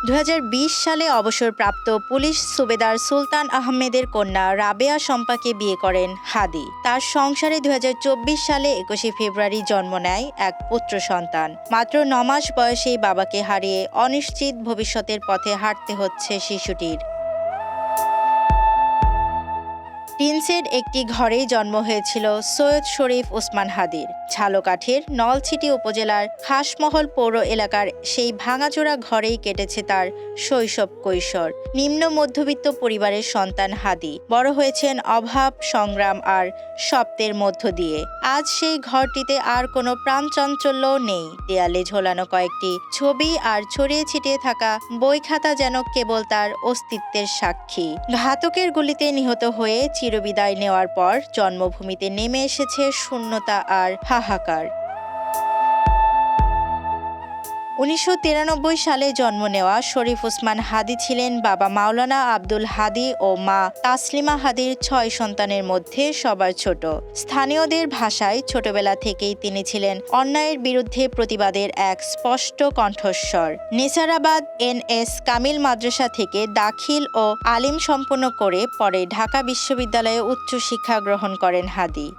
2020 সালে অবসরপ্রাপ্ত পুলিশ সুবেদার সুলতান আহমেদের কন্যা রাবেয়া শম্পাকে বিয়ে করেন হাদি। তার সংসারে 2024 সালে 21 ফেব্রুয়ারি জন্ম নেয় এক পুত্র সন্তান। মাত্র 9 মাস বয়সেই বাবাকে হারিয়ে অনিশ্চিত ভবিষ্যতের পথে হাঁটতে হচ্ছে শিশুটির। টিনসের একটি ঘরেই জন্ম হয়েছিল সৈয়দ শরীফ ওসমান হাদির। ঝালকাঠির নলছিটি উপজেলার খাসমহল পৌর এলাকার সেই ভাঙাচোরা ঘরেই কেটেছে তার শৈশব কৈশোর। নিম্ন মধ্যবিত্ত পরিবারের সন্তান হাদি বড় হয়েছেন অভাব, সংগ্রাম আর স্বপ্নের মধ্য দিয়ে। আজ সেই ঘরটিতে আর কোনো প্রাণচাঞ্চল্যও নেই। দেয়ালে ঝোলানো কয়েকটি ছবি আর ছড়িয়ে ছিটিয়ে থাকা বই খাতা যেন কেবল তার অস্তিত্বের সাক্ষী। ঘাতকের গুলিতে নিহত হয়ে চিরবিদায় নেওয়ার পর জন্মভূমিতে নেমে এসেছে শূন্যতা আর হাহাকার। 1993 সালে জন্ম নেওয়া শরীফ ওসমান হাদি ছিলেন বাবা মাওলানা আব্দুল হাদি ও মা তাসলিমা হাদির 6 সন্তানের মধ্যে সবার ছোট। স্থানীয়দের ভাষায় ছোটবেলা থেকেই তিনি ছিলেন অন্যায়ের বিরুদ্ধে প্রতিবাদের এক স্পষ্ট কণ্ঠস্বর। নেসারাবাদ NS কামিল মাদ্রাসা থেকে দাখিল ও আলিম সম্পন্ন করে পরে ঢাকা বিশ্ববিদ্যালয়ে উচ্চশিক্ষা গ্রহণ করেন হাদি।